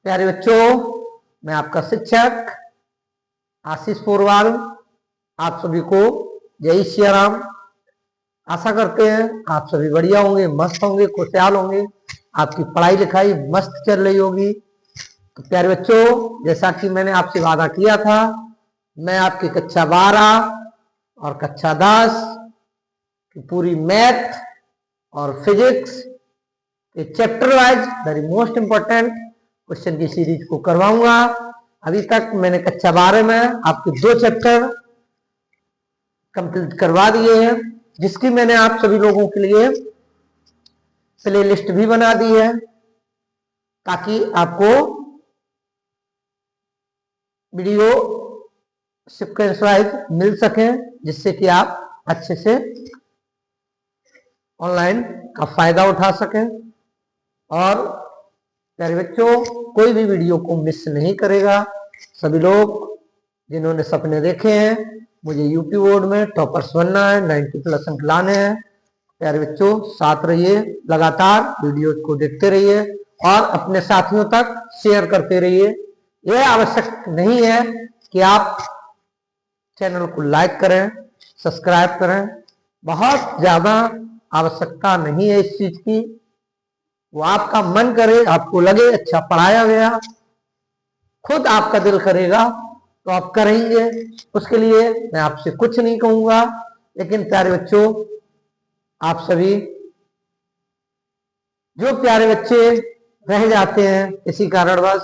प्यारे बच्चों, मैं आपका शिक्षक आशीष पोरवाल आप सभी को जय श्री राम। आशा करते हैं आप सभी बढ़िया होंगे, मस्त होंगे, खुशहाल होंगे, आपकी पढ़ाई लिखाई मस्त चल रही होगी। तो प्यारे बच्चों, जैसा कि मैंने आपसे वादा किया था, मैं आपकी कक्षा 12 और कक्षा 10 की पूरी मैथ और फिजिक्स के chapter wise very most important question की सीरीज को करवाऊंगा। अभी तक मैंने कक्षा 12 में आपके 2 चैप्टर कंप्लीट करवा दिए हैं, जिसकी मैंने आप सभी लोगों के लिए प्ले लिस्ट भी बना दी है, ताकि आपको वीडियो सीक्वेंस वाइज मिल सके, जिससे कि आप अच्छे से ऑनलाइन का फायदा उठा सकें। और प्यारे बच्चों, कोई भी वीडियो को मिस नहीं करेगा। सभी लोग जिन्होंने सपने देखे हैं मुझे यूपी बोर्ड में टॉपर्स बनना है, 90+ अंक लाने हैं, प्यारे बच्चों साथ रहिए, लगातार वीडियोज को देखते रहिए और अपने साथियों तक शेयर करते रहिए। यह आवश्यक नहीं है कि आप चैनल को लाइक करें, सब्सक्राइब करें, बहुत ज्यादा आवश्यकता नहीं है इस चीज की। वो आपका मन करे, आपको लगे अच्छा पढ़ाया गया, खुद आपका दिल करेगा तो आप करेंगे। उसके लिए मैं आपसे कुछ नहीं कहूंगा। लेकिन प्यारे बच्चों, आप सभी जो प्यारे बच्चे रह जाते हैं इसी कारणवश,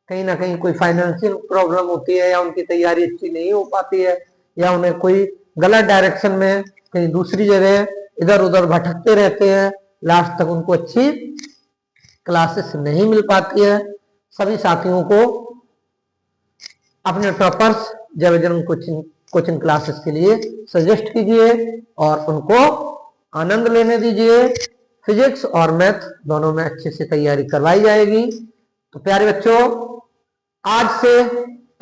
कहीं ना कहीं कोई फाइनेंशियल प्रॉब्लम होती है, या उनकी तैयारी अच्छी नहीं हो पाती है, या उन्हें कोई गलत डायरेक्शन में कहीं दूसरी जगह इधर उधर भटकते रहते हैं, लास्ट तक उनको अच्छी क्लासेस नहीं मिल पाती है, सभी साथियों को अपने टॉपर्स जय बजरंग कोचिंग क्लासेस के लिए सजेस्ट कीजिए और उनको आनंद लेने दीजिए। फिजिक्स और मैथ दोनों में अच्छे से तैयारी करवाई जाएगी। तो प्यारे बच्चों, आज से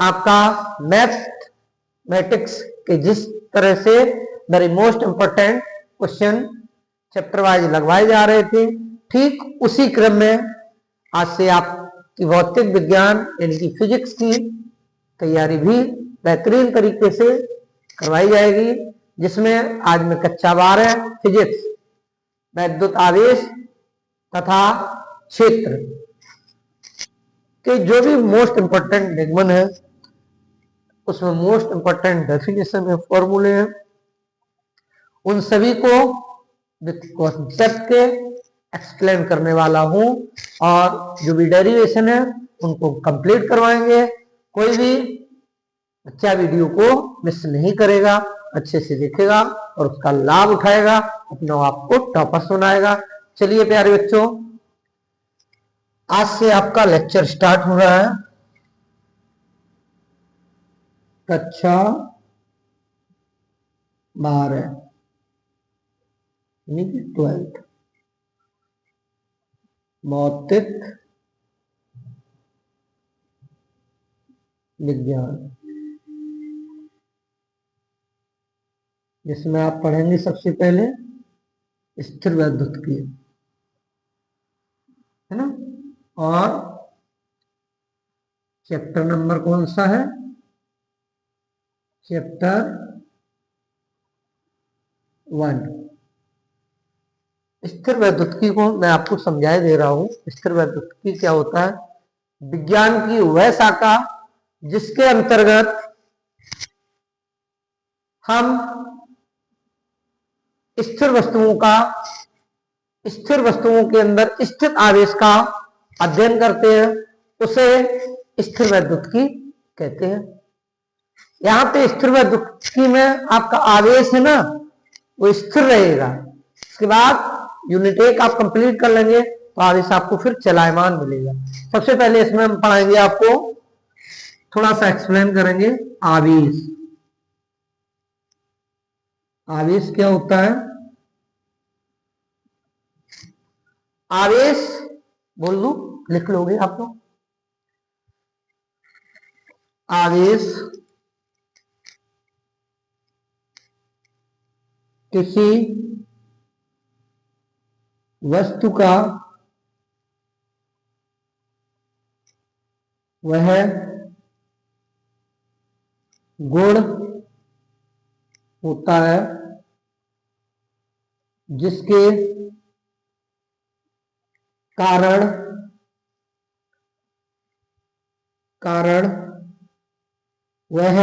आपका मैथमेटिक्स के जिस तरह से very most important question chapter wise लगवाए जा रहे थे, ठीक उसी क्रम में आज से आपकी भौतिक विज्ञान यानी कि फिजिक्स की तैयारी भी बेहतरीन तरीके से करवाई जाएगी, जिसमें आज मैं कक्षा 12 फिजिक्स वैद्युत आवेश तथा क्षेत्र के जो भी मोस्ट इंपॉर्टेंट निगमन है, उसमें मोस्ट इंपॉर्टेंट डेफिनेशन है, फॉर्मूले हैं, उन सभी को विथ कॉन्सेप्ट के एक्सप्लेन करने वाला हूं। और जो भी डेरिवेशन है उनको कंप्लीट करवाएंगे। कोई भी बच्चा वीडियो को मिस नहीं करेगा, अच्छे से देखेगा और उसका लाभ उठाएगा, अपने आप को टॉपर्स बनाएगा। चलिए प्यारे बच्चों, आज से आपका लेक्चर स्टार्ट हो रहा है। कक्षा 12 12th भौतिक विज्ञान, जिसमें आप पढ़ेंगे सबसे पहले स्थिर वैद्युत की, है ना। और चैप्टर नंबर कौन सा है? चैप्टर 1। स्थिर वैद्युतिकी को मैं आपको समझाए दे रहा हूं। स्थिर वैद्युतिकी क्या होता है? विज्ञान की वह शाखा जिसके अंतर्गत हम स्थिर वस्तुओं के अंदर स्थित आवेश का अध्ययन करते हैं, उसे स्थिर वैद्युतिकी कहते हैं। यहां पे स्थिर वैद्युतिकी में आपका आवेश है ना, वो स्थिर रहेगा। इसके बाद यूनिट 1 आप कंप्लीट कर लेंगे तो आवेश आपको फिर चलायमान मिलेगा। सबसे पहले इसमें हम पढ़ाएंगे, आपको थोड़ा सा एक्सप्लेन करेंगे आवेश। आवेश क्या होता है? आवेश बोल दू, लिख लोगे आप लोग। आवेश किसी वस्तु का वह गुण होता है जिसके कारण वह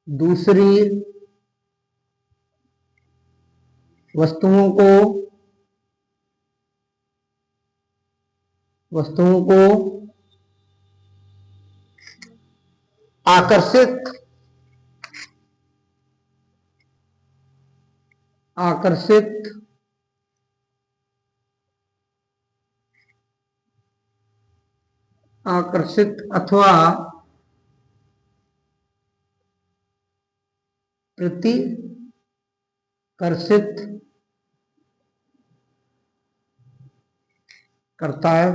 दूसरी वस्तुओं को आकर्षित अथवा प्रतिकर्षित करता है।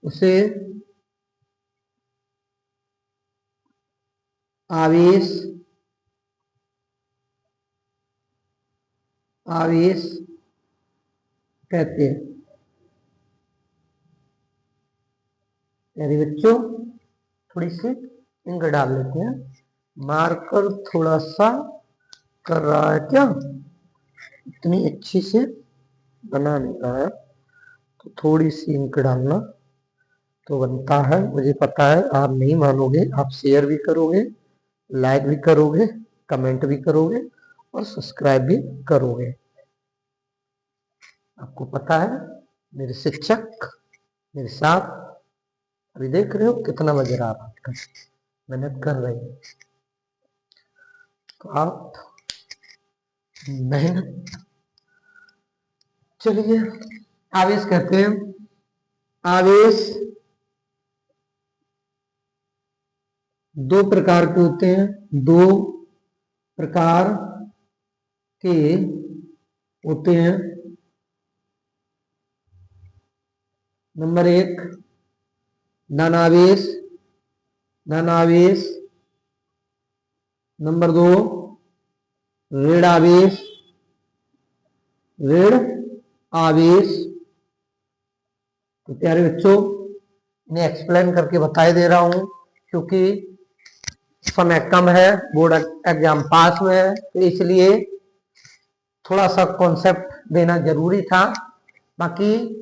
उसे आवेश कहते हैं। यानी बच्चों थोड़ी सी इंक डाल लेते हैं। मार्कर थोड़ा सा कर रहा है क्या, इतनी अच्छी से बना नहीं रहा है, तो थोड़ी सी इंक डालना तो बनता है। मुझे पता है आप नहीं मानोगे, आप शेयर भी करोगे, लाइक भी करोगे, कमेंट भी करोगे और सब्सक्राइब भी करोगे। आपको पता है मेरे शिक्षक मेरे साथ अभी देख रहे हो कितना बज रहा है, मेहनत कर रहे हैं, तो आप मेहनत। चलिए आवेश कहते हैं। आवेश दो प्रकार के होते हैं, दो प्रकार के होते हैं। नंबर एक धनावेश, नंबर दो ऋण आवेश, तो प्यारे बच्चों इन्हें एक्सप्लेन करके बताए दे रहा हूं, क्योंकि समय कम है, बोर्ड एग्जाम पास में है, तो इसलिए थोड़ा सा कॉन्सेप्ट देना जरूरी था। बाकी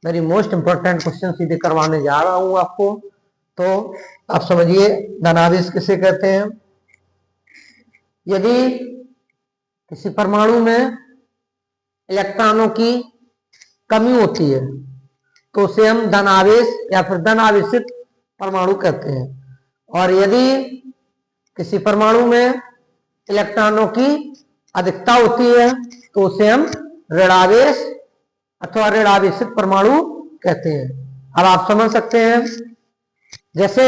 मेरी मोस्ट इंपॉर्टेंट क्वेश्चन सीधे करवाने जा रहा हूं आपको। तो आप समझिए धनावेश किसे कहते हैं। यदि किसी परमाणु में इलेक्ट्रॉनों की कमी होती है तो उसे हम धनावेश या फिर धनावेशित परमाणु कहते हैं। और यदि किसी परमाणु में इलेक्ट्रॉनों की अधिकता होती है तो उसे हम ऋणावेश अथवा ऋणावेशित परमाणु कहते हैं। अब आप समझ सकते हैं, जैसे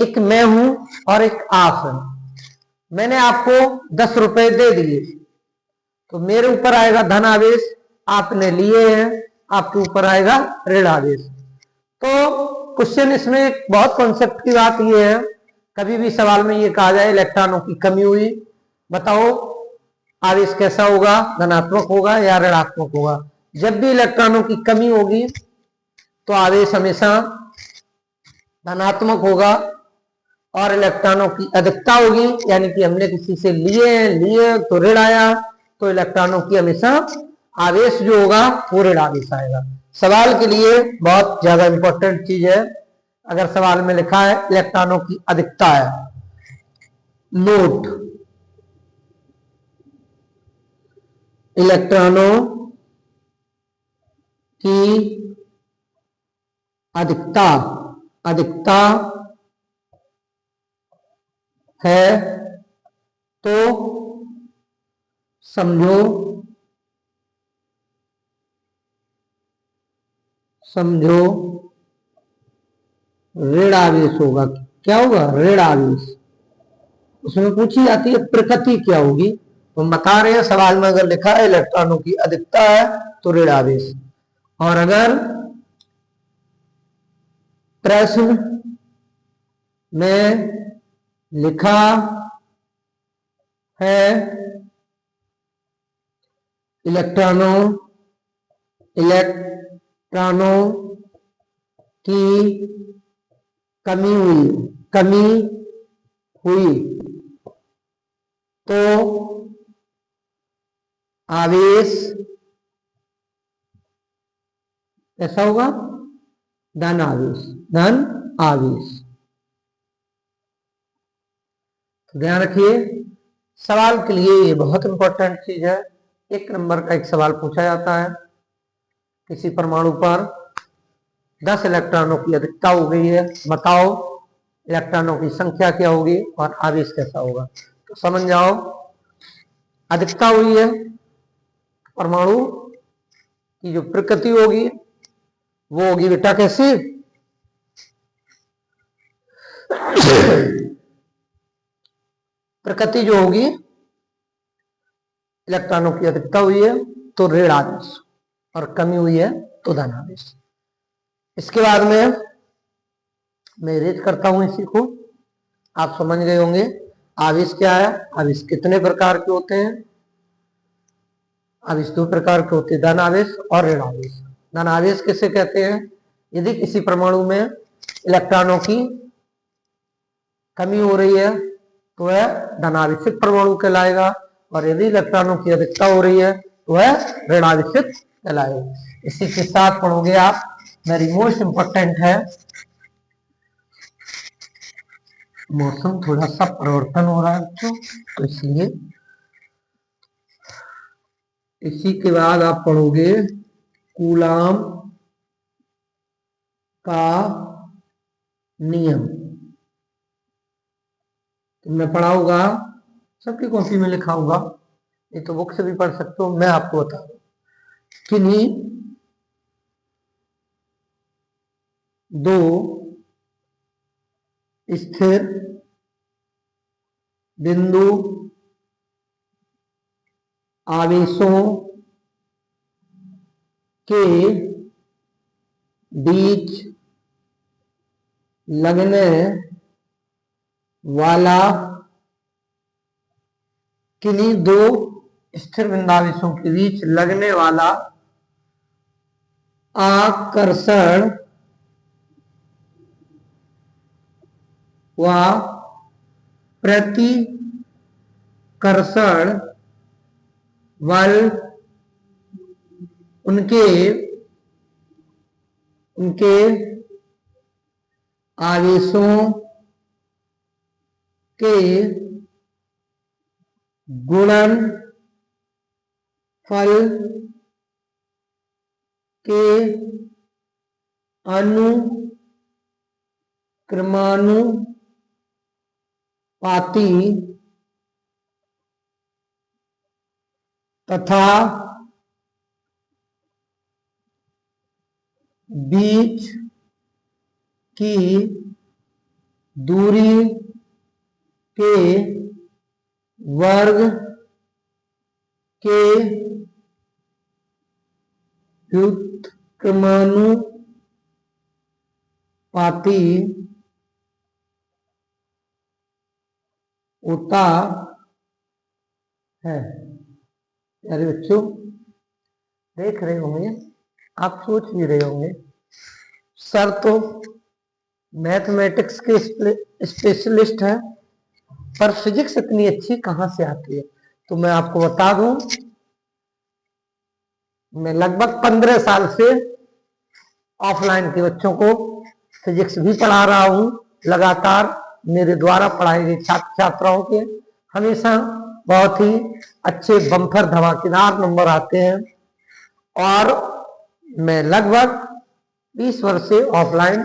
एक मैं हूं और एक आप है, मैंने आपको 10 रुपए दे दिए तो मेरे ऊपर आएगा धनावेश, आपने लिए हैं आपके ऊपर आएगा ऋणावेश। तो क्वेश्चन इसमें एक बहुत कॉन्सेप्ट की बात यह है, कभी भी सवाल में ये कहा जाए इलेक्ट्रॉनों की कमी हुई, बताओ आवेश कैसा होगा, धनात्मक होगा या ऋणात्मक होगा। जब भी इलेक्ट्रॉनों की कमी होगी तो आवेश हमेशा धनात्मक होगा, और इलेक्ट्रॉनों की अधिकता होगी यानी कि हमने किसी से लिए तो ऋण आया, तो इलेक्ट्रॉनों की हमेशा आवेश जो होगा वो ऋण आवेश आएगा। सवाल के लिए बहुत ज्यादा इंपॉर्टेंट चीज है। अगर सवाल में लिखा है इलेक्ट्रॉनों की अधिकता है, नोट इलेक्ट्रॉनों की अधिकता है तो समझो ऋण आवेश होगा। क्या होगा? ऋण आवेश। उसमें पूछी जाती है प्रकृति क्या होगी, तो हम बता रहे हैं सवाल में अगर लिखा है इलेक्ट्रॉनों की अधिकता है तो ऋण आवेश, और अगर प्रश्न में लिखा है इलेक्ट्रॉनों इलेक्ट्रॉनों की कमी हुई तो आवेश ऐसा होगा, धन आवेश। तो ध्यान रखिए, सवाल के लिए ये बहुत इंपॉर्टेंट चीज है। 1 नंबर का एक सवाल पूछा जाता है, किसी परमाणु पर 10 इलेक्ट्रॉनों की अधिकता हो गई है, बताओ इलेक्ट्रॉनों की संख्या क्या होगी और आवेश कैसा होगा। तो समझ जाओ, अधिकता हुई है, परमाणु की जो प्रकृति होगी वो होगी बेटा कैसी, प्रकृति जो होगी, इलेक्ट्रॉनों की अधिकता हुई है तो ऋण आवेश और कमी हुई है तो धन आवेश। इसके बाद में मैं रेट करता हूं इसी को, आप समझ गए होंगे आवेश क्या है, आवेश कितने प्रकार के होते हैं। आवेश 2 प्रकार के होते हैं, धन आवेश और ऋण आवेश। धन आवेश किसे कहते हैं, यदि किसी परमाणु में इलेक्ट्रॉनों की कमी हो रही है तो वह धनावेशित परमाणु कहलाएगा, और यदि इलेक्ट्रॉनों की अधिकता हो रही है तो वह ऋणावेशित कहलाएगा। इसी के साथ पढ़ोगे आप, वेरी मोस्ट इंपॉर्टेंट है, मौसम थोड़ा सा परिवर्तन हो रहा है बच्चों, तो इसलिए इसी के बाद आप पढ़ोगे कूलाम का नियम। तुमने पढ़ा होगा, सबकी कॉपी में लिखा होगा, ये तो बुक से भी पढ़ सकते हो, मैं आपको बता दूं। किन्हीं 2 स्थिर बिंदु आवेशों के बीच लगने वाला, किन्हीं 2 स्थिर बिंदु आवेशों के बीच लगने वाला आकर्षण व प्रतिकर्षण बल उनके आवेशों के गुणनफल के अनुक्रमानुपाती तथा बीच की दूरी के वर्ग के व्युत्क्रमानुपाती होता है। प्यारे बच्चों, देख रहे होंगे, आप सोच भी रहे होंगे, सर तो मैथमेटिक्स के स्पेशलिस्ट हैं, पर फिजिक्स इतनी अच्छी कहां से आती है। तो मैं आपको बता दूं, मैं लगभग 15 साल से ऑफलाइन के बच्चों को फिजिक्स भी पढ़ा रहा हूं। लगातार मेरे द्वारा पढ़ाए गए छात्र छात्राओं के हमेशा बहुत ही अच्छे बम्पर धमाकेदार नंबर आते हैं, और मैं लगभग 20 वर्ष से ऑफलाइन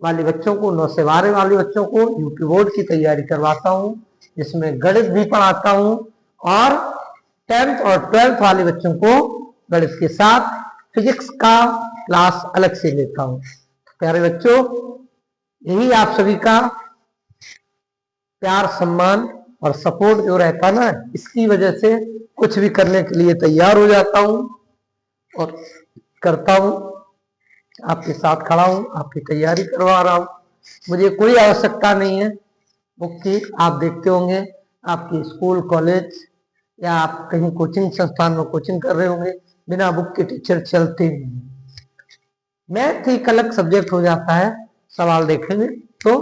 वाले बच्चों को, 9 से 12 वाले बच्चों को यूपी बोर्ड की तैयारी करवाता हूं, जिसमें गणित भी पढ़ाता हूं, और 10th और 12th वाले बच्चों को गणित के साथ फिजिक्स का क्लास अलग से लेता हूं। प्यारे बच्चों, यही आप सभी का प्यार, सम्मान और सपोर्ट जो रहता ना, इसकी वजह से कुछ भी करने के लिए तैयार हो जाता हूं और करता हूं, आपके साथ खड़ा हूं, आपकी तैयारी करवा रहा हूं। मुझे कोई आवश्यकता नहीं है बुक की। आप देखते होंगे आपके स्कूल, कॉलेज या आप कहीं कोचिंग संस्थान में कोचिंग कर रहे होंगे, बिना बुक के टीचर चलते नहीं। मैथ एक अलग सब्जेक्ट हो जाता है, सवाल देखेंगे तो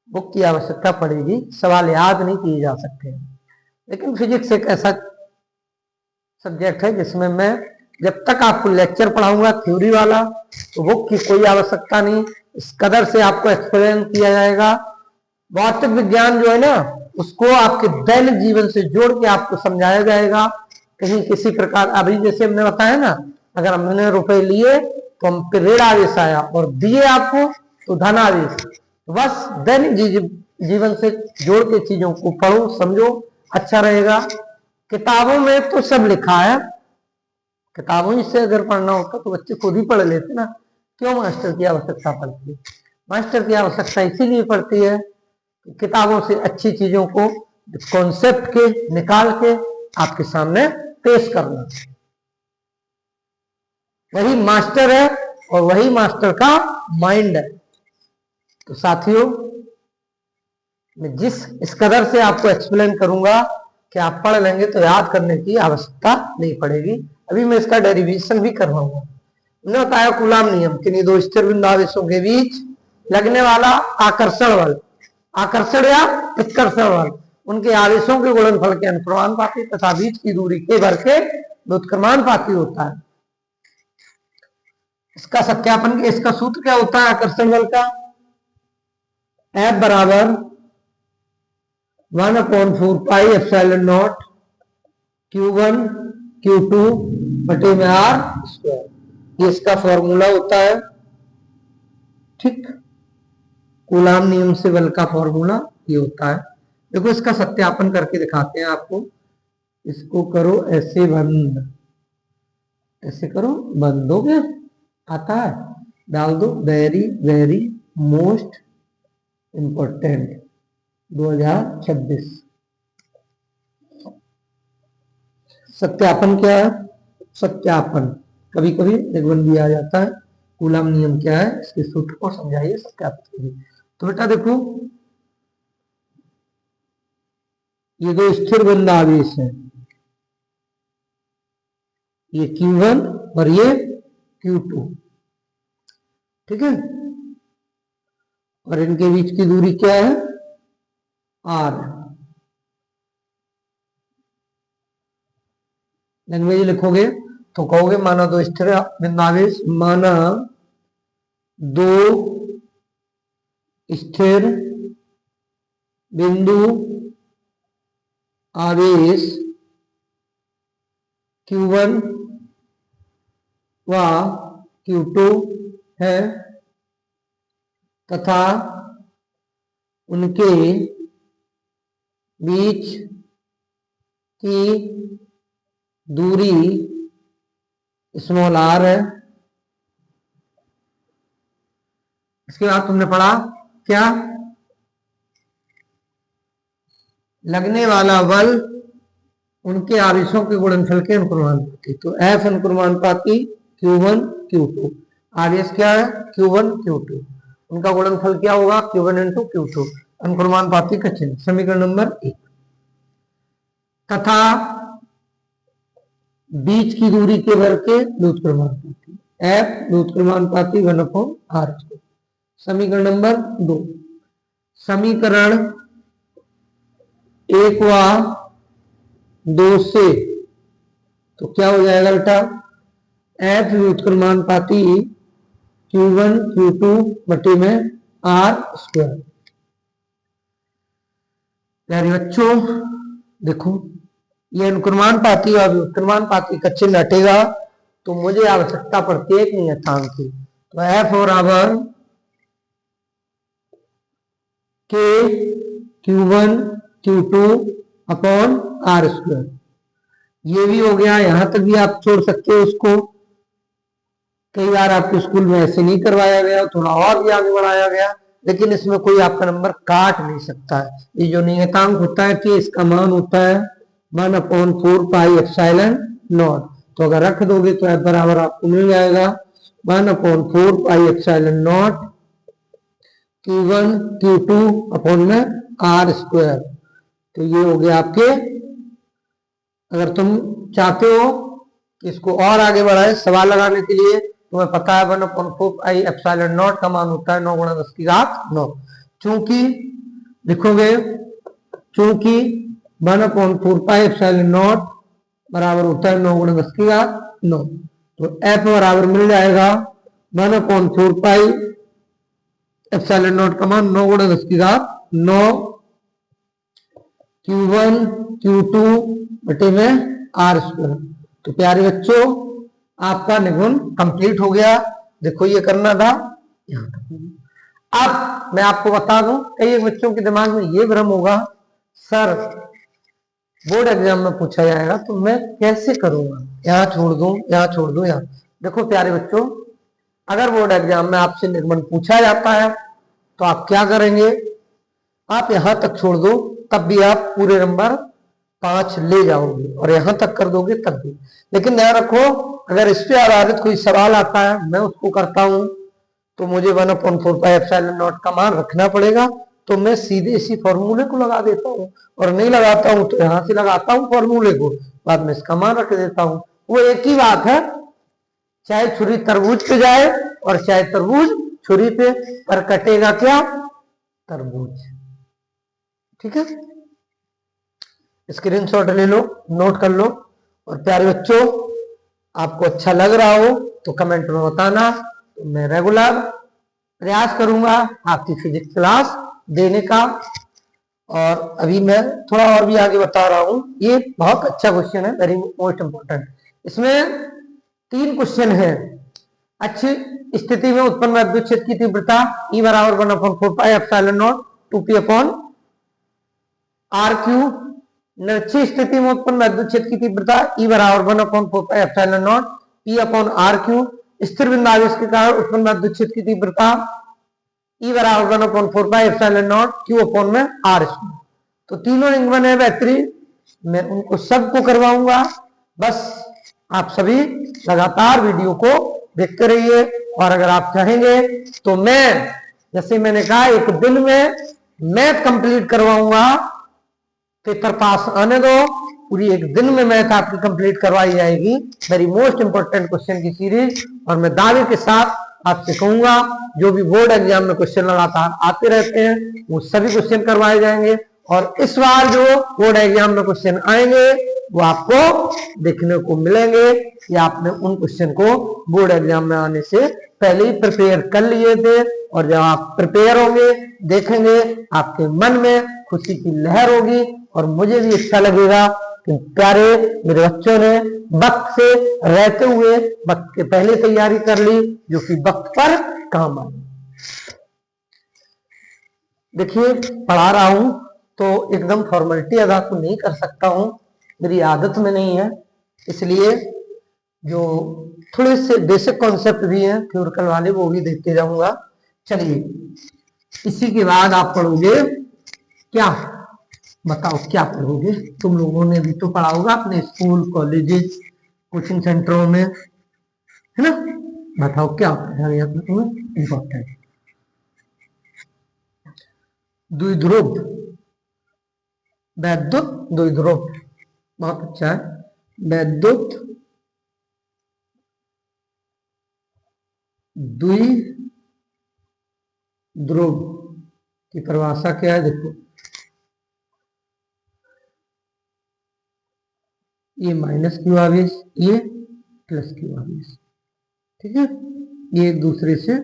बुक की आवश्यकता पड़ेगी, सवाल याद नहीं किए जा सकते। लेकिन फिजिक्स एक ऐसा सब्जेक्ट है जिसमें मैं जब तक आपको लेक्चर पढ़ाऊंगा थ्योरी वाला, तो बुक की कोई आवश्यकता नहीं, इस कदर से आपको एक्सप्लेन किया जाएगा। भौतिक विज्ञान जो है ना, उसको आपके दैनिक जीवन से जोड़ के आपको समझाया जाएगा। कहीं किसी प्रकार, अभी जैसे हमने बताया ना, अगर हमने रुपए लिए तो हम पे ऋण आदेश आया और दिए आपको तो धन आदेश। तो बस दैनिक जीवन से जोड़ के चीजों को पढ़ो, समझो, अच्छा रहेगा। किताबों में तो सब लिखा है, किताबों से अगर पढ़ना होता तो बच्चे खुद ही पढ़ लेते ना, क्यों मास्टर की आवश्यकता पड़ती है? मास्टर की आवश्यकता इसीलिए पड़ती है कि किताबों से अच्छी चीजों को कॉन्सेप्ट के निकाल के आपके सामने पेश करना। वही मास्टर है और वही मास्टर का माइंड है। तो साथियों, मैं इस कदर से आपको एक्सप्लेन करूंगा कि आप पढ़ लेंगे तो याद करने की आवश्यकता नहीं पड़ेगी। अभी मैं इसका डेरिवेशन भी करवाऊंगा। हमने बताया कूलाम नियम, किन्हीं दो स्थिर बिंदु आवेशों के बीच लगने वाला आकर्षण बल, आकर्षण या उत्कर्षण बल, उनके आवेशों के गुणनफल के अनुक्रमानुपाती तथा बीच की दूरी के भर के व्युत्क्रमानुपाती होता है। इसका सत्यापन, इसका सूत्र क्या होता है आकर्षण बल का? F बराबर 1/4 pi epsilon not Q1 Q2 बटे में R स्क्वायर, ये इसका फॉर्मूला होता है। ठीक, कूलाम नियम से बल का फॉर्मूला ये होता है। देखो इसका सत्यापन करके दिखाते हैं आपको। इसको करो ऐसे बंद, ऐसे करो बंद, हो गया, आता है, डाल दो वेरी वेरी मोस्ट इंपॉर्टेंट 2026। सत्यापन क्या है? सत्यापन कभी कभी निबंध भी आ जाता है। कूलाम नियम क्या है, इसके सूत्र को समझाइए, सत्यापित करिए। तो बेटा देखो, ये दो स्थिर बिंदु आवेश है, ये Q1 और ये Q2, ठीक है, और इनके बीच की दूरी क्या है? R। लैंग्वेज लिखोगे तो कहोगे माना दो स्थिर बिंदु आवेश, माना दो स्थिर बिंदु आवेश Q1 व Q2 है तथा उनके बीच की दूरी स्मॉल r है। इसके बाद तुमने पढ़ा क्या? लगने वाला बल उनके आवेशों के गुणनफल के अनुक्रमानुपाती। तो F अनुक्रमानुपाती Q1 Q2, आवेश क्या है? Q1 Q2, उनका गुणनफल क्या होगा? Q1 इंटू Q2, अनुक्रमानुपाती का चिन्ह, समीकरण नंबर 1। तथा बीच की दूरी के वर्ग के व्युत्क्रमानुपाती, F व्युत्क्रमानुपाती 1/r²। समीकरण नंबर 2, समीकरण 1 व 2 से तो क्या हो जाएगा बेटा? F व्युत्क्रमानुपाती Q1 Q2 बटे में R²। प्यारे बच्चों देखो, ये अनुक्रमानुपाती और व्युत्क्रमानुपाती का चिन्ह हटेगा तो मुझे आवश्यकता पड़ती है एक नियतांक की। तो F बराबर K Q1 Q2 upon R²। ये भी हो गया, यहां तक भी आप छोड़ सकते हो उसको। कई बार आपके स्कूल में ऐसे नहीं करवाया गया, थोड़ा और भी आगे बढ़ाया गया, लेकिन इसमें कोई आपका नंबर काट नहीं सकता है। ये जो नियतांक होता है कि इसका मान होता है 1/4 पाई एप्सिलॉन नॉट। तो अगर रख दोगे तो F बराबर आपको मिल जाएगा 1/4 pi epsilon not Q1 Q2 upon में R²। तो ये हो गया आपके, अगर तुम चाहते हो कि इसको और आगे बढ़ाए सवाल लगाने के लिए। तुम्हें पता है 1/4π∈0 का मान होता है 9 गुणा 10 की घात 9। चूंकि लिखोगे, चूंकि 1/4π∈0 बराबर होता है 9 गुणा 10 की घात 9, तो f बराबर मिल जाएगा 1/4π∈0 का मान 9 गुणा 10 की घात 9 Q1 Q2 बटे में R²। तो प्यारे बच्चों, आपका निगुण कंप्लीट हो गया। देखो ये करना था यहाँ तक। अब मैं आपको बता दूं, कई बच्चों के दिमाग में ये भ्रम होगा, सर बोर्ड एग्जाम में पूछा जाएगा तो मैं कैसे करूंगा, यहाँ छोड़ दूं, यहाँ छोड़ दूं, यहाँ। देखो प्यारे बच्चों, अगर बोर्ड एग्जाम में आपसे निगमन पूछा जाता है तो आप क्या करेंगे, आप यहां तक छोड़ दो तब भी आप पूरे नंबर 5 ले जाओगे, और यहां तक कर दोगे तब भी। लेकिन ध्यान रखो, अगर इस पे आधारित कोई सवाल आता है, मैं उसको करता हूं, तो मुझे 1/4π∈0 का मान रखना पड़ेगा। तो मैं सीधे इसी फॉर्मूले को लगा देता हूं, और नहीं लगाता हूं तो यहां से लगाता हूं फॉर्मूले को, बाद में इसका मान रख देता हूं। वो एक ही बात है, चाहे छुरी तरबूज पे जाए और चाहे तरबूज छुरी पे, पर कटेगा क्या, तरबूज। ठीक है, स्क्रीनशॉट ले लो, नोट कर लो। और प्यारे बच्चों, आपको अच्छा लग रहा हो तो कमेंट में बताना। तो मैं रेगुलर प्रयास करूंगा आपकी फिजिक्स क्लास देने का। और अभी मैं थोड़ा और भी आगे बता रहा हूं, ये बहुत अच्छा क्वेश्चन है, वेरी मोस्ट इंपॉर्टेंट। इसमें 3 क्वेश्चन है। अच्छी स्थिति में उत्पन्न विद्युत क्षेत्र की तीव्रता E बराबर 1/4π∈0 2p/r³ निरक्षीय स्थिति में उत्पन्न विद्युत क्षेत्र की तीव्रता E बराबर 1/4π∈0 p/r³। स्थिर बिंदावेश के कारण उत्पन्न विद्युत क्षेत्र की तीव्रता E बराबर 1/4π∈0 q/r²। तो तीनों निगमन है बेहतरीन, मैं उनको सबको करवाऊंगा। बस आप सभी लगातार वीडियो को देखते रहिए। और अगर आप चाहेंगे तो मैं, जैसे मैंने कहा, एक दिन में मैथ कंप्लीट करवाऊंगा। पेपर पास आने दो, पूरी एक दिन में मैथ आपकी कंप्लीट करवाई जाएगी। वेरी मोस्ट इंपोर्टेंट क्वेश्चन की सीरीज। और मैं दावे के साथ आपसे कहूंगा, जो भी बोर्ड एग्जाम में क्वेश्चन लगातार आते रहते हैं वो सभी क्वेश्चन करवाए जाएंगे। और इस बार जो बोर्ड एग्जाम में क्वेश्चन आएंगे वो आपको देखने को मिलेंगे कि आपने उन क्वेश्चन को बोर्ड एग्जाम में आने से पहले ही प्रिपेयर कर लिए थे। और जब आप प्रिपेयर होंगे, देखेंगे, आपके मन में खुशी की लहर होगी, और मुझे भी अच्छा लगेगा कि प्यारे मेरे बच्चों ने वक्त से रहते हुए वक्त के पहले तैयारी कर ली, जो कि वक्त पर काम आई। देखिए, पढ़ा रहा हूं तो एकदम फॉर्मेलिटी अदा तो नहीं कर सकता हूं, मेरी आदत में नहीं है। इसलिए जो थोड़े से बेसिक कॉन्सेप्ट भी हैं थ्योरिकल वाले, वो भी देखते जाऊंगा। चलिए, इसी के बाद आप पढ़ोगे क्या, बताओ क्या पढ़ोगे? तुम लोगों ने भी तो पढ़ा होगा अपने स्कूल, कॉलेजेस, कोचिंग सेंटरों में, है ना? बताओ क्या पढ़ा तुम्हें इंपॉर्टेंट। द्विध्रुव, वैद्युत द्विध्रुव, बहुत अच्छा है। वैद्युत द्विध्रुव की परिभाषा क्या है? देखो, ये माइनस क्यू आवेश, ये प्लस क्यू आवेश, ठीक है? ये एक दूसरे से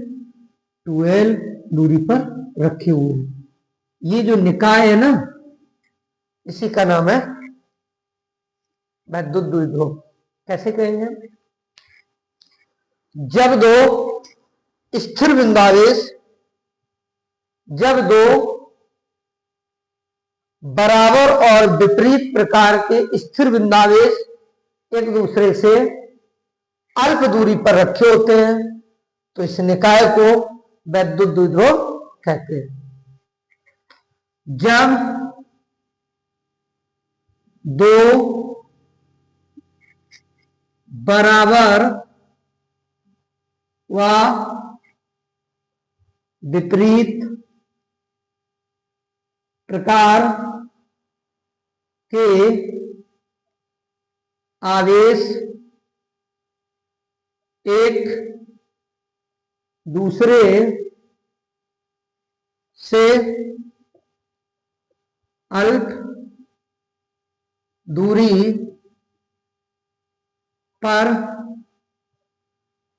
12 दूरी पर रखे हुए हैं। ये जो निकाय है ना, इसी का नाम है वैद्युत द्विध्रुव। कैसे कहेंगे? जब दो स्थिर बिंदावेश, जब दो बराबर और विपरीत प्रकार के स्थिर बिंदावेश एक दूसरे से अल्प दूरी पर रखे होते हैं, तो इस निकाय को वैद्युत द्विध्रुव कहते हैं। जब दो बराबर व विपरीत प्रकार के आवेश एक दूसरे से अल्प दूरी पर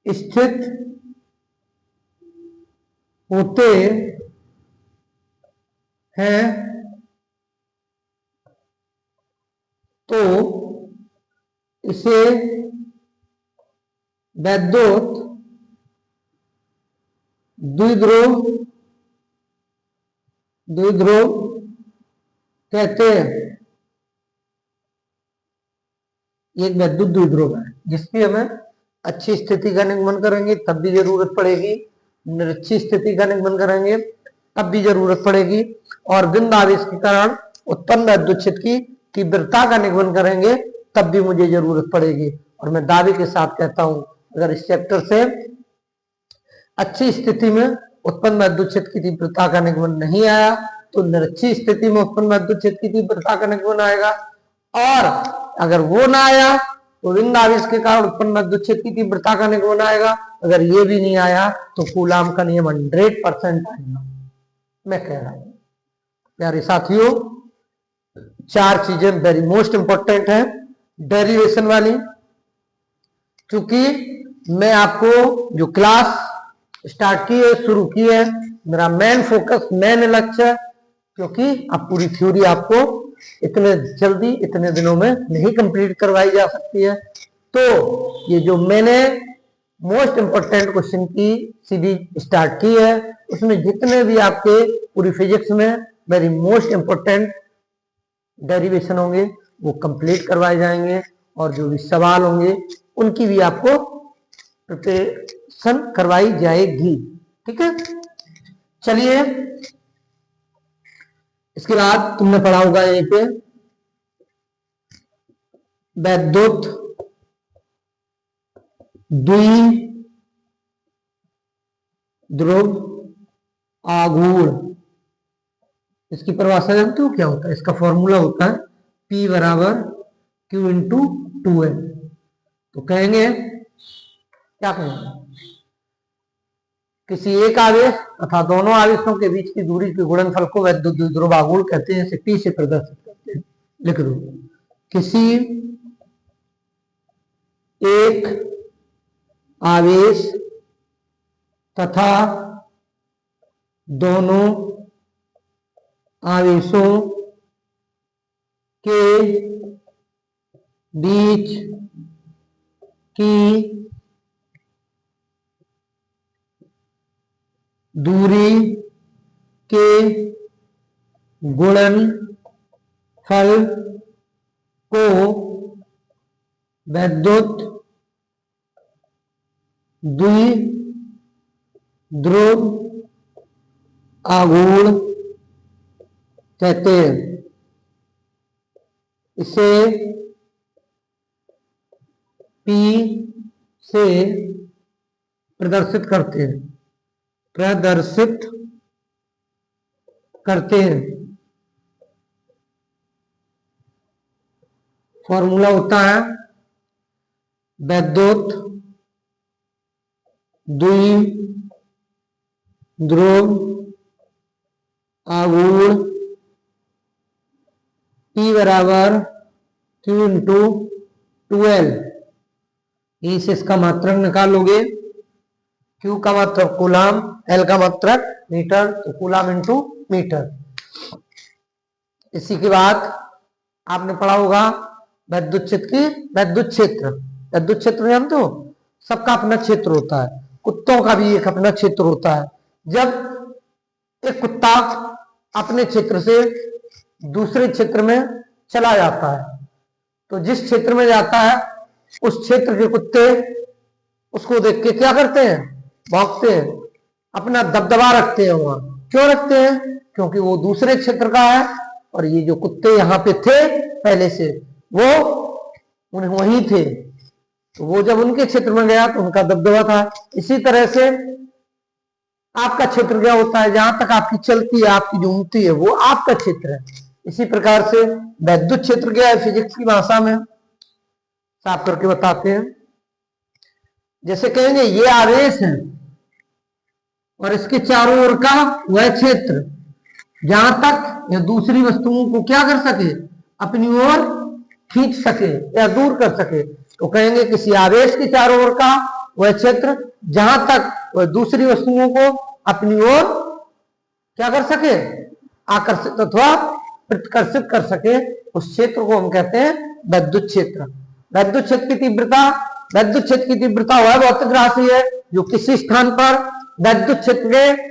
स्थित होते हैं तो इसे वैद्युत द्विध्रुव कहते हैं। ये एक वैद्युत द्विध्रुव है जिसकी हमें अच्छी स्थिति का निगमन करेंगे तब भी जरूरत पड़ेगी, निरक्षी स्थिति का निगमन करेंगे तब भी जरूरत पड़ेगी, और बिंदु आवेश के कारण उत्पन्न वैद्युत क्षेत्र की तीव्रता का निगमन करेंगे तब भी मुझे जरूरत पड़ेगी। और मैं दावे के साथ कहता हूं, अगर इस चैप्टर से अच्छी स्थिति में उत्पन्न वैद्युत क्षेत्र की तीव्रता का निगमन नहीं आया तो निरक्षी स्थिति में उत्पन्न वैद्युत क्षेत्र की तीव्रता का निगमन आएगा, और अगर वो ना आया तो बिंदु आवेश के कारण उत्पन्न वैद्युत क्षेत्र की तीव्रता का निगमन आएगा। अगर ये भी नहीं आया तो कूलाम का नियम 100% आएगा। मैं कह रहा हूं प्यारे साथियों, चार चीजें वेरी मोस्ट इंपॉर्टेंट है डेरिवेशन वाली, क्योंकि मैं आपको जो क्लास स्टार्ट की है, शुरू की है, मेरा मेन फोकस, मेन लक्ष्य, क्योंकि अब पूरी थ्योरी आपको इतने जल्दी इतने दिनों में नहीं कंप्लीट करवाई जा सकती है, तो ये जो मैंने मोस्ट इंपोर्टेंट क्वेश्चन की सीरीज स्टार्ट की है उसमें जितने भी आपके पूरी फिजिक्स में वेरी मोस्ट इंपोर्टेंट डेरिवेशन होंगे वो कंप्लीट करवाए जाएंगे, और जो भी सवाल होंगे उनकी भी आपको प्रिपरेशन करवाई जाएगी। ठीक है, चलिए इसके बाद तुमने पढ़ा होगा यहीं पे वैद्युत द्विध्रुव आघूर्ण, इसकी परिभाषा जानते हो क्या होता है? इसका फॉर्मूला होता है P बराबर Q इंटू 2L। तो कहेंगे क्या कहेंगे, किसी एक आवेश तथा दोनों आवेशों के बीच की दूरी के गुणनफल को वैद्युत द्विध्रुव आघूर्ण कहते हैं। इसे P से प्रदर्शित करते हैं। लिख दो, किसी एक आवेश तथा दोनों आवेशों के बीच की दूरी के गुणनफल को वैद्युत द्विध्रुव आघूर्ण कहते हैं। इसे P से प्रदर्शित करते हैं। फॉर्मूला होता है वैद्युत द्विध्रुव आघूर्ण P बराबर Q इंटू 2L। इसे इसका मात्रक निकालोगे, Q का मात्रक कूलाम, L का मात्रक मीटर, तो कूलाम इंटू मीटर। इसी के बाद आपने पढ़ा होगा वैद्युत क्षेत्र जानते हो, सबका अपना क्षेत्र होता है, कुत्तों का भी एक अपना क्षेत्र होता है। जब एक कुत्ता अपने क्षेत्र से दूसरे क्षेत्र में चला जाता है तो जिस क्षेत्र में जाता है उस क्षेत्र के कुत्ते उसको देख के क्या करते हैं, भौंकते हैं, अपना दबदबा रखते हैं। वहां क्यों रखते हैं? क्योंकि वो दूसरे क्षेत्र का है और ये जो कुत्ते यहाँ पे थे पहले से वो उन्हें वहीं थे, तो वो जब उनके क्षेत्र में गया तो उनका दबदबा था। इसी तरह से आपका क्षेत्र क्या होता है, जहां तक आपकी चलती है, आपकी जो ऊंची है वो आपका क्षेत्र है। इसी प्रकार से वैद्युत क्षेत्र क्या है फिजिक्स की भाषा में साफ करके बताते हैं। जैसे कहेंगे ये आवेश है और इसके चारों ओर का वह क्षेत्र जहां तक या दूसरी वस्तुओं को क्या कर सके, अपनी ओर खींच सके या दूर कर सके, तो कहेंगे किसी आवेश के चारों ओर का वह क्षेत्र जहां तक वह दूसरी वस्तुओं को अपनी ओर क्या कर सके, आकर्षित अथवा प्रतिकर्षित कर सके, उस क्षेत्र को हम कहते हैं वैद्युत क्षेत्र। वैद्युत क्षेत्र की तीव्रता, वैद्युत क्षेत्र की तीव्रता वह भौतिक राशि है जो किसी स्थान पर वैद्युत क्षेत्र के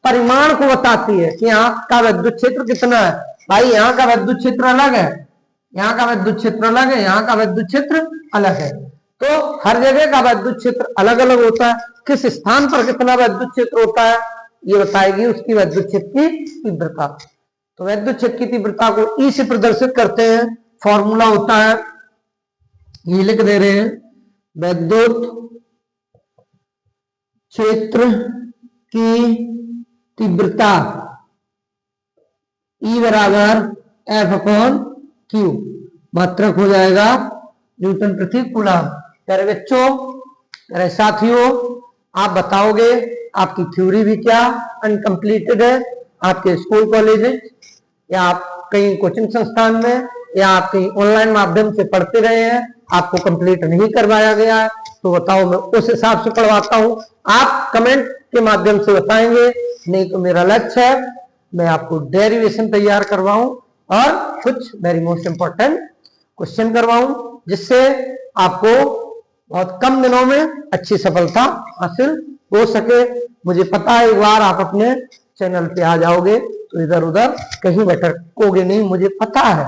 परिमाण को बताती है कि यहाँ का विद्युत क्षेत्र कितना है। भाई यहाँ का विद्युत क्षेत्र अलग है, यहाँ का विद्युत क्षेत्र अलग है, यहाँ का विद्युत क्षेत्र अलग है, तो हर जगह का विद्युत क्षेत्र अलग अलग होता है। किस स्थान पर कितना विद्युत क्षेत्र होता है ये बताएगी उसकी विद्युत क्षेत्र की तीव्रता। तो विद्युत क्षेत्र की तीव्रता को ई से प्रदर्शित करते हैं, फॉर्मूला होता है, ये लिख दे रहे हैं, विद्युत क्षेत्र की तीव्रता E बराबर F अपॉन Q, मात्रक हो जाएगा न्यूटन प्रति कूलम। प्यारे बच्चों, प्यारे साथियों, आप बताओगे आपकी थ्योरी भी क्या अनकम्प्लीटेड है, आपके स्कूल कॉलेज या आप कहीं कोचिंग संस्थान में या आप कहीं ऑनलाइन माध्यम से पढ़ते रहे हैं, आपको कंप्लीट नहीं करवाया गया है, तो बताओ मैं उस हिसाब से पढ़वाता हूं। आप कमेंट के माध्यम से बताएंगे, नहीं तो मेरा लक्ष्य है मैं आपको डेरिवेशन तैयार करवाऊं और कुछ वेरी मोस्ट इंपॉर्टेंट क्वेश्चन करवाऊं, जिससे आपको बहुत कम दिनों में अच्छी सफलता हासिल हो सके। मुझे पता है एक बार आप अपने चैनल पे आ जाओगे तो इधर उधर कहीं भटकोगे नहीं, मुझे पता है,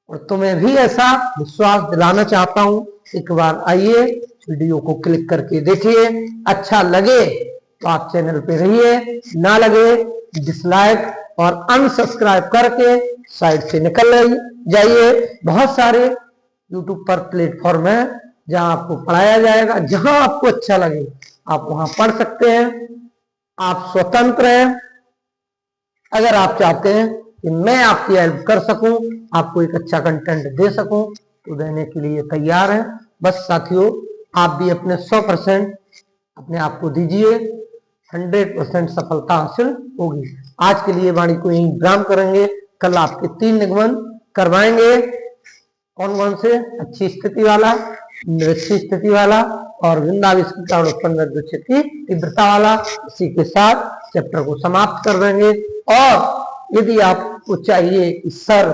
और तुम्हें भी ऐसा विश्वास दिलाना चाहता हूं। एक बार आइए, वीडियो को क्लिक करके देखिए, अच्छा लगे तो आप चैनल पे रहिए, ना लगे डिसलाइक और अनसब्सक्राइब करके साइड से निकल जाइए। बहुत सारे यूट्यूब पर प्लेटफॉर्म है जहां आपको पढ़ाया जाएगा, जहां आपको अच्छा लगे आप वहां पढ़ सकते हैं। आप स्वतंत्र हैं, अगर आप चाहते हैं कि मैं आपकी हेल्प कर सकूं, आपको एक अच्छा कंटेंट दे सकूं, तो देने के लिए तैयार है। बस साथियों, आप भी अपने 100% अपने आप को दीजिए, 100% सफलता हासिल होगी। आज के लिए वाणी को यही विराम करेंगे, कल आपके 3 निगमन करवाएंगे। कौन कौन से? अच्छी स्थिति वाला, निरक्षी स्थिति वाला और विंदावेश के कारण उत्पन्न विद्युत क्षेत्र की तीव्रता वाला। इसी के साथ चैप्टर को समाप्त कर देंगे। और यदि आपको चाहिए कि सर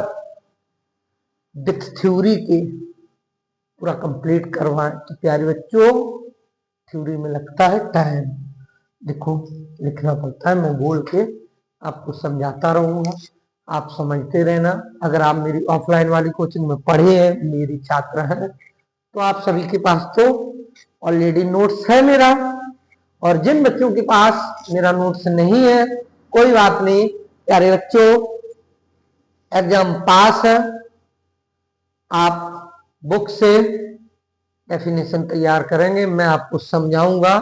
विथ थ्योरी के पूरा कंप्लीट करवाएं, तो प्यारे बच्चों थ्योरी में लगता है टाइम, देखो लिखना पड़ता है, मैं बोल के आपको समझाता रहूंगा, आप समझते रहना। अगर आप मेरी ऑफलाइन वाली कोचिंग में पढ़े हैं, मेरी छात्र हैं, तो आप सभी के पास तो ऑलरेडी नोट्स है मेरा, और जिन बच्चों के पास मेरा नोट्स नहीं है कोई बात नहीं प्यारे बच्चों, एग्जाम पास है, आप बुक से डेफिनेशन तैयार करेंगे, मैं आपको समझाऊंगा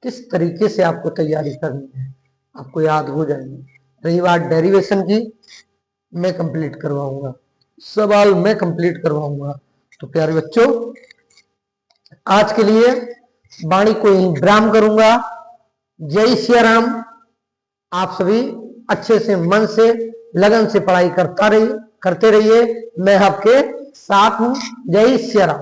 किस तरीके से आपको तैयारी करनी है, आपको याद हो जाएगी। रही बात डेरिवेशन की, मैं कंप्लीट करवाऊंगा, सवाल मैं कंप्लीट करवाऊंगा। तो प्यारे बच्चों, आज के लिए वाणी को यही विराम करूंगा। जय श्री राम। आप सभी अच्छे से मन से लगन से पढ़ाई करते रहिए, मैं आपके साथ हूं। जय श्री राम।